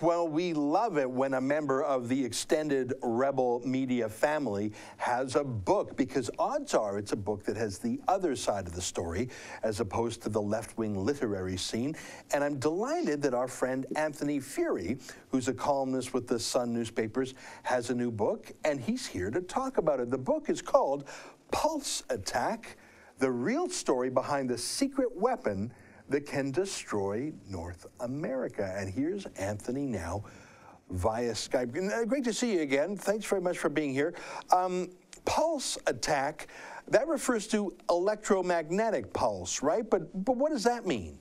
Well, we love it when a member of the extended Rebel Media family has a book, because odds are it's a book that has the other side of the story as opposed to the left-wing literary scene. And I'm delighted that our friend Anthony Fury, who's a columnist with the Sun newspapers, has a new book, and he's here to talk about it. The book is called Pulse Attack: The Real Story Behind the Secret Weapon that Can Destroy North America. And here's Anthony now via Skype. Great to see you again. Thanks very much for being here. Pulse attack, that refers to electromagnetic pulse, right? But what does that mean?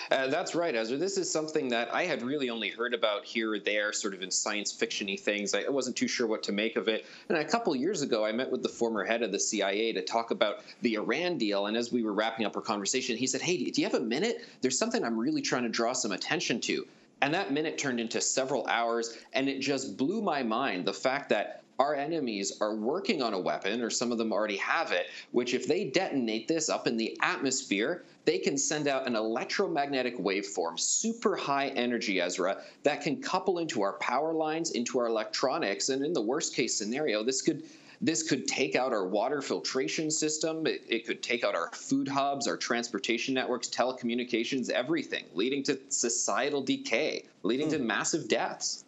That's right, Ezra. This is something that I had really only heard about here or there, sort of in science fiction-y things. I wasn't too sure what to make of it. And a couple years ago, I met with the former head of the CIA to talk about the Iran deal. And as we were wrapping up our conversation, he said, "Hey, do you have a minute? There's something I'm really trying to draw some attention to." And that minute turned into several hours, and it just blew my mind, the fact that our enemies are working on a weapon, or some of them already have it, which if they detonate this up in the atmosphere, they can send out an electromagnetic waveform, super high energy, Ezra, that can couple into our power lines, into our electronics, and in the worst case scenario, this could take out our water filtration system. It could take out our food hubs, our transportation networks, telecommunications, everything, leading to societal decay, leading to massive deaths.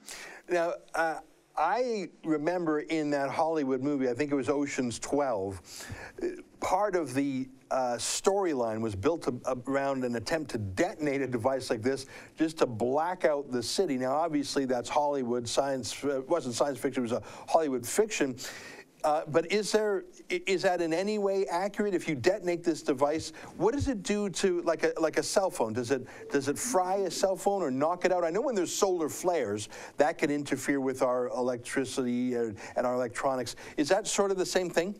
Now, I remember in that Hollywood movie, I think it was Ocean's 12, part of the storyline was built around an attempt to detonate a device like this just to black out the city. Now, obviously, that's Hollywood. It wasn't science fiction, it was a Hollywood fiction. But is that in any way accurate? If you detonate this device, what does it do to like a cell phone? Does it fry a cell phone or knock it out? I know when there's solar flares, that can interfere with our electricity and our electronics. Is that sort of the same thing?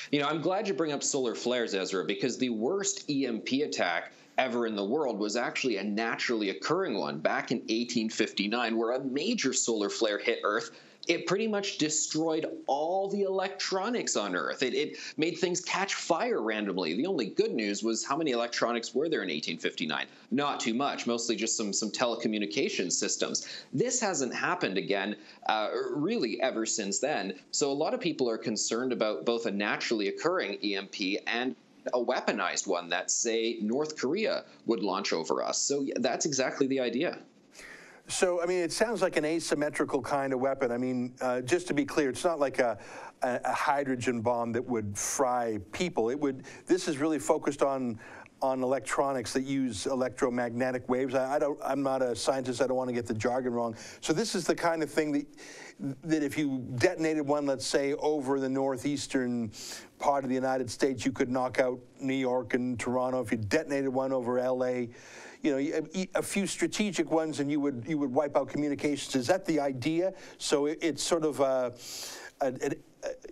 You know, I'm glad you bring up solar flares, Ezra, because the worst EMP attack ever in the world was actually a naturally occurring one back in 1859, where a major solar flare hit Earth. It pretty much destroyed all the electronics on Earth. It made things catch fire randomly. The only good news was how many electronics were there in 1859? Not too much, mostly just some telecommunications systems. This hasn't happened again really ever since then. So a lot of people are concerned about both a naturally occurring EMP and a weaponized one that, say, North Korea would launch over us. So yeah, that's exactly the idea. So, I mean, it sounds like an asymmetrical kind of weapon. I mean, just to be clear, it's not like a hydrogen bomb that would fry people. This is really focused on electronics that use electromagnetic waves. I'm not a scientist. I don't want to get the jargon wrong. So this is the kind of thing that if you detonated one, let's say, over the northeastern part of the United States, you could knock out New York and Toronto. If you detonated one over LA, you know, a few strategic ones, and you would wipe out communications. Is that the idea? So it's sort of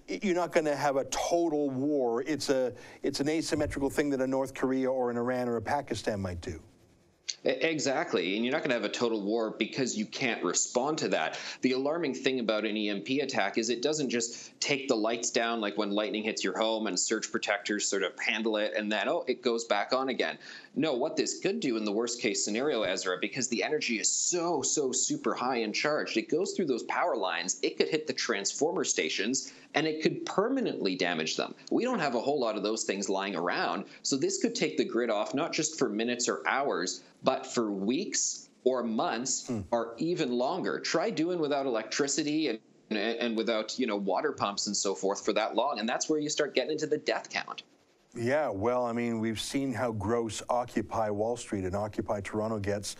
you're not going to have a total war. It's an asymmetrical thing that a North Korea or an Iran or a Pakistan might do. Exactly. And you're not going to have a total war because you can't respond to that. The alarming thing about an EMP attack is it doesn't just take the lights down like when lightning hits your home and surge protectors sort of handle it and then, oh, it goes back on again. No, what this could do in the worst case scenario, Ezra, because the energy is so super high and charged, it goes through those power lines, it could hit the transformer stations, and it could permanently damage them. We don't have a whole lot of those things lying around, so this could take the grid off not just for minutes or hours, but for weeks or months or even longer. Try doing without electricity and without, you know, water pumps and so forth for that long, and that's where you start getting into the death count. Yeah, well, I mean, we've seen how gross Occupy Wall Street and Occupy Toronto gets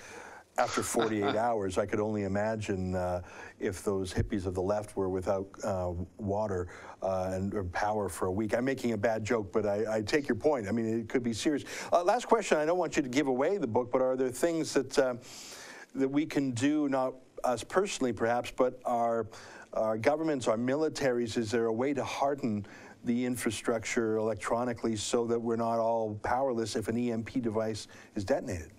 after 48 hours. I could only imagine if those hippies of the left were without water or power for a week. I'm making a bad joke, but I take your point. I mean, it could be serious. Last question. I don't want you to give away the book, but are there things that we can do, not us personally perhaps, but our governments, our militaries? Is there a way to harden the infrastructure electronically so that we're not all powerless if an EMP device is detonated?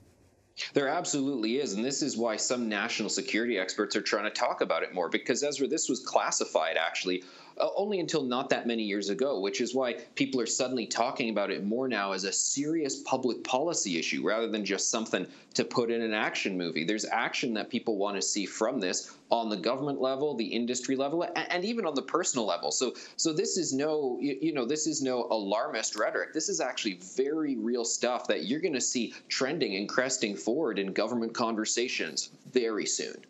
There absolutely is, and this is why some national security experts are trying to talk about it more, because, Ezra, this was classified, actually, only until not that many years ago, which is why people are suddenly talking about it more now as a serious public policy issue rather than just something to put in an action movie. There's action that people want to see from this on the government level, the industry level, and even on the personal level. So this is no, this is no alarmist rhetoric. This is actually very real stuff that you're going to see trending and cresting forward in government conversations very soon.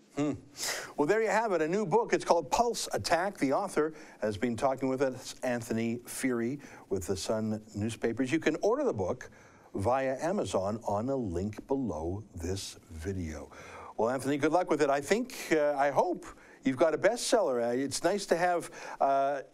Well, there you have it, a new book. It's called Pulse Attack. The author has been talking with us, Anthony Furey, with the Sun newspapers. You can order the book via Amazon on a link below this video. Well, Anthony, good luck with it. I think, I hope you've got a bestseller. It's nice to have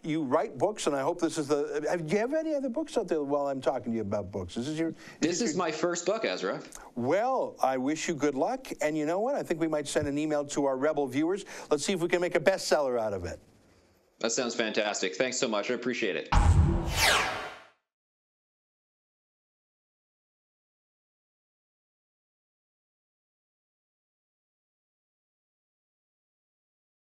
you write books, and I hope this is the. Do you have any other books out there while I'm talking to you about books? This is my first book, Ezra. Well, I wish you good luck. And you know what? I think we might send an email to our Rebel viewers. Let's see if we can make a bestseller out of it. That sounds fantastic. Thanks so much. I appreciate it.